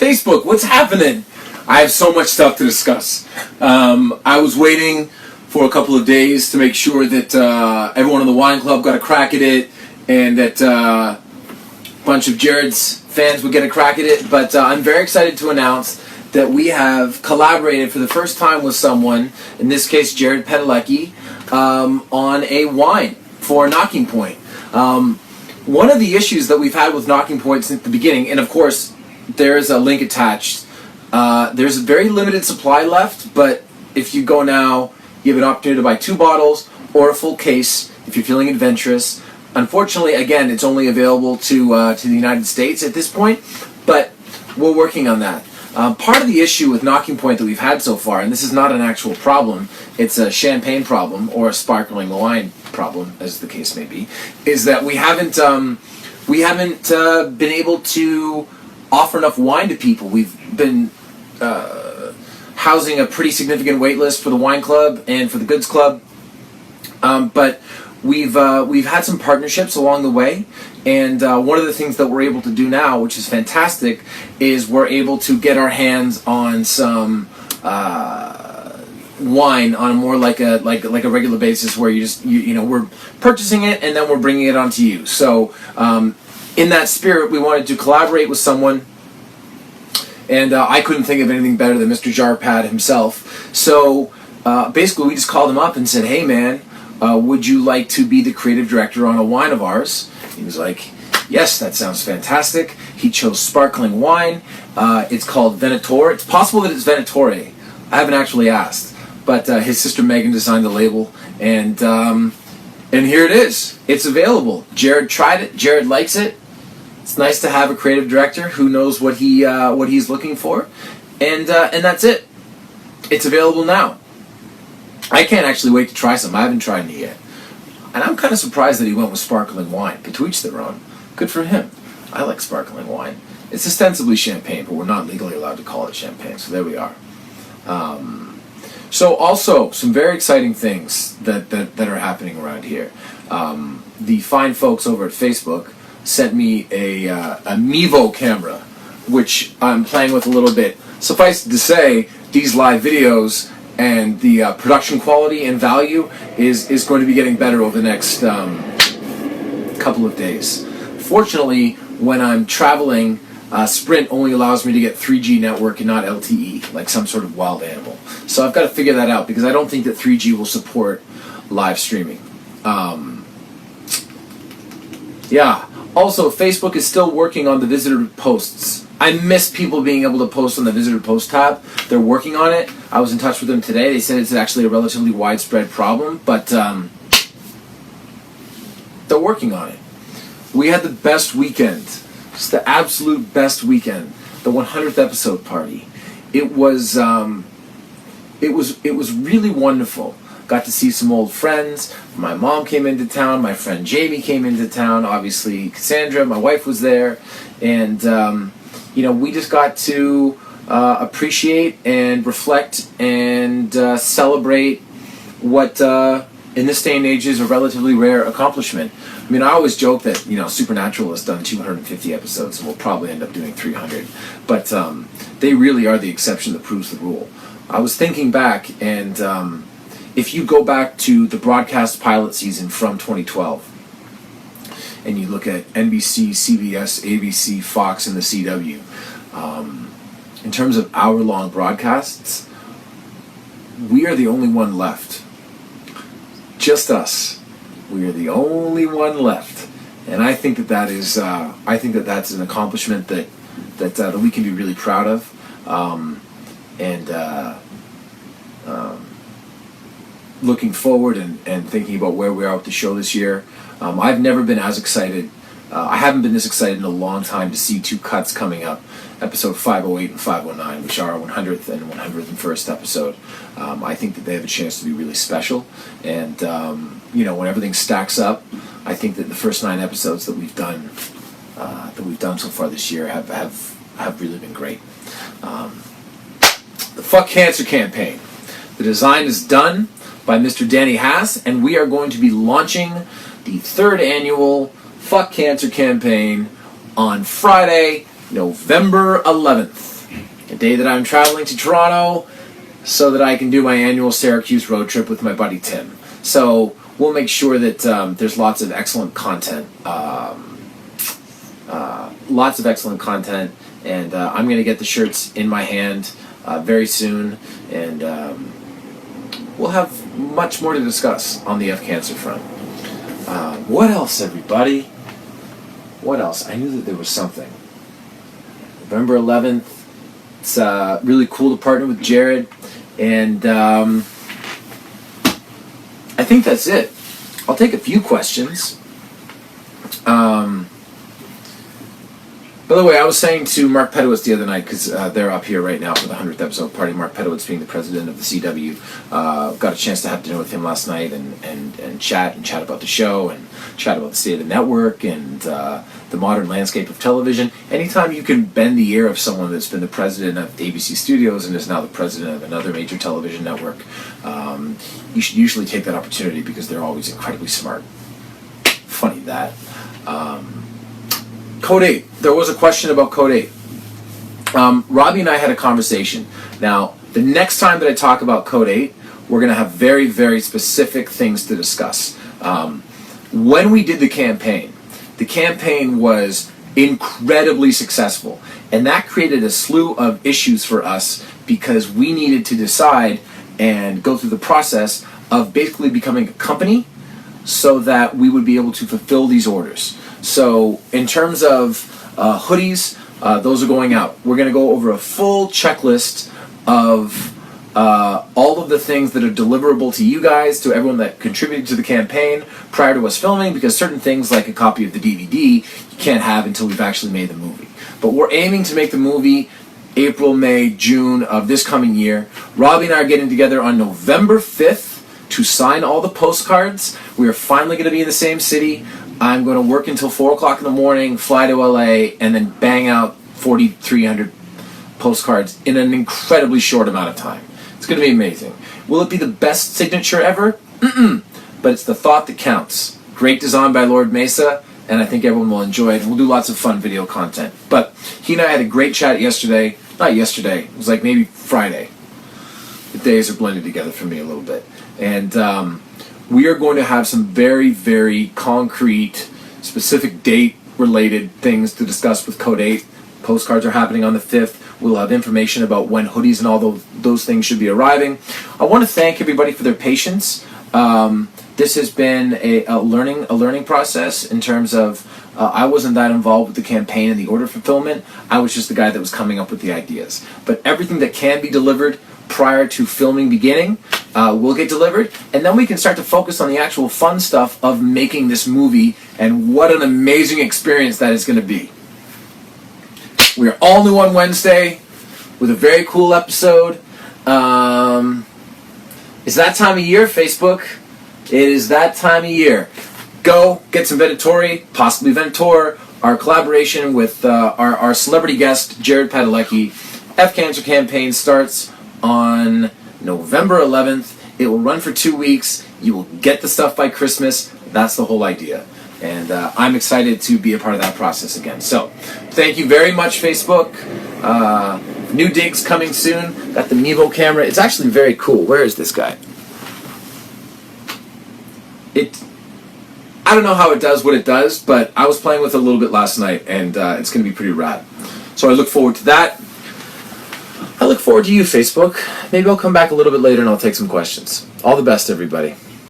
Facebook, what's happening? I have so much stuff to discuss. I was waiting for a couple of days to make sure that everyone in the wine club got a crack at it, and that a bunch of Jared's fans would get a crack at it. But I'm very excited to announce that we have collaborated for the first time with someone, in this case Jared Padalecki, on a wine for Knocking Point. One of the issues that we've had with Knocking Point since the beginning, and of course there's a link attached, there's a very limited supply left, but if you go now, you have an opportunity to buy 2 bottles or a full case if you're feeling adventurous. Unfortunately, again, it's only available to the United States at this point, but we're working on that. Part of the issue with Knocking Point that we've had so far, and this is not an actual problem, it's a champagne problem or a sparkling wine problem, as the case may be, is that we haven't been able to offer enough wine to people. We've been housing a pretty significant wait list for the wine club and for the goods club, but we've had some partnerships along the way, and one of the things that we're able to do now, which is fantastic, is we're able to get our hands on some wine on a more like a regular basis, where you know we're purchasing it and then we're bringing it onto you. So in that spirit, we wanted to collaborate with someone, and I couldn't think of anything better than Mr. Jared Pad himself. So basically, we just called him up and said, "Hey, man, would you like to be the creative director on a wine of ours?" He was like, "Yes, that sounds fantastic." He chose sparkling wine. It's called Venator. It's possible that it's Venatore. I haven't actually asked, but his sister Megan designed the label, and here it is. It's available. Jared tried it. Jared likes it. It's nice to have a creative director who knows what he's looking for, and that's it. It's available now. I can't actually wait to try some. I haven't tried it yet. And I'm kind of surprised that he went with sparkling wine. But to each their own. Good for him. I like sparkling wine. It's ostensibly champagne, but we're not legally allowed to call it champagne. So there we are. So also, some very exciting things that are happening around here. The fine folks over at Facebook sent me a Mevo camera, which I'm playing with a little bit. Suffice it to say, these live videos and the production quality and value is going to be getting better over the next couple of days. Fortunately, when I'm traveling, Sprint only allows me to get 3G network and not LTE, like some sort of wild animal. So I've got to figure that out, because I don't think that 3G will support live streaming. Yeah. Also, Facebook is still working on the visitor posts. I miss people being able to post on the visitor post tab. They're working on it. I was in touch with them today. They said it's actually a relatively widespread problem, but they're working on it. We had the best weekend, just the absolute best weekend. The 100th episode party. It was really wonderful. Got to see some old friends. My mom came into town. My friend Jamie came into town. Obviously, Cassandra, my wife, was there, and we just got to appreciate and reflect and celebrate what in this day and age is a relatively rare accomplishment. I mean, I always joke that Supernatural has done 250 episodes and we'll probably end up doing 300, but they really are the exception that proves the rule. I was thinking back, and if you go back to the broadcast pilot season from 2012, and you look at NBC, CBS, ABC, Fox, and the CW, in terms of hour-long broadcasts, we are the only one left. Just us. We are the only one left, and I think that's an accomplishment that we can be really proud of, looking forward and thinking about where we are with the show this year. I've never been as excited. I haven't been this excited in a long time to see 2 cuts coming up, episode 508 and 509, which are our 100th and 101st episode. I think that they have a chance to be really special, and when everything stacks up, I think that the first 9 episodes that we've done so far this year have really been great. The Fuck Cancer campaign. The design is done by Mr. Danny Haas, and we are going to be launching the 3rd annual Fuck Cancer campaign on Friday, November 11th. a day that I'm traveling to Toronto so that I can do my annual Syracuse road trip with my buddy Tim. So we'll make sure that there's lots of excellent content. And I'm going to get the shirts in my hand very soon, and we'll have much more to discuss on the F Cancer front. What else, everybody? What else? I knew that there was something. November 11th, it's really cool to partner with Jared, and I think that's it. I'll take a few questions. By the way, I was saying to Mark Pedowitz the other night, because they're up here right now for the 100th episode party, Mark Pedowitz being the president of the CW, got a chance to have dinner with him last night and chat about the show and chat about the state of the network and the modern landscape of television. Anytime you can bend the ear of someone that's been the president of ABC Studios and is now the president of another major television network, you should usually take that opportunity because they're always incredibly smart. Funny that. Code 8. There was a question about Code 8. Robbie and I had a conversation. Now, the next time that I talk about Code 8, we're going to have very, very specific things to discuss. When we did the campaign was incredibly successful. And that created a slew of issues for us because we needed to decide and go through the process of basically becoming a company so that we would be able to fulfill these orders. So in terms of hoodies, those are going out. We're going to go over a full checklist of all of the things that are deliverable to you guys, to everyone that contributed to the campaign prior to us filming, because certain things like a copy of the DVD you can't have until we've actually made the movie. But we're aiming to make the movie April, May, June of this coming year. Robbie and I are getting together on November 5th to sign all the postcards. We are finally going to be in the same city. I'm going to work until 4 o'clock in the morning, fly to LA, and then bang out 4,300 postcards in an incredibly short amount of time. It's going to be amazing. Will it be the best signature ever? But it's the thought that counts. Great design by Lord Mesa, and I think everyone will enjoy it. We'll do lots of fun video content. But he and I had a great chat yesterday. Not yesterday. It was like maybe Friday. The days are blended together for me a little bit. And we are going to have some very, very concrete, specific date-related things to discuss with Code 8. Postcards are happening on the 5th. We'll have information about when hoodies and all those things should be arriving. I want to thank everybody for their patience. This has been a learning process in terms of I wasn't that involved with the campaign and the order fulfillment. I was just the guy that was coming up with the ideas. But everything that can be delivered prior to filming beginning will get delivered, and then we can start to focus on the actual fun stuff of making this movie, and what an amazing experience that is going to be. We are all new on Wednesday with a very cool episode. It's that time of year, Facebook. It is that time of year. Go get some Venatori, possibly Ventor, our collaboration with our celebrity guest, Jared Padalecki. F Cancer campaign starts on November 11th. It will run for 2 weeks. You will get the stuff by Christmas. That's the whole idea. And I'm excited to be a part of that process again. So, thank you very much, Facebook. New digs coming soon. Got the Mevo camera. It's actually very cool. Where is this guy? I don't know how it does what it does, but I was playing with it a little bit last night, and it's going to be pretty rad. So I look forward to that. I look forward to you, Facebook. Maybe I'll come back a little bit later and I'll take some questions. All the best, everybody.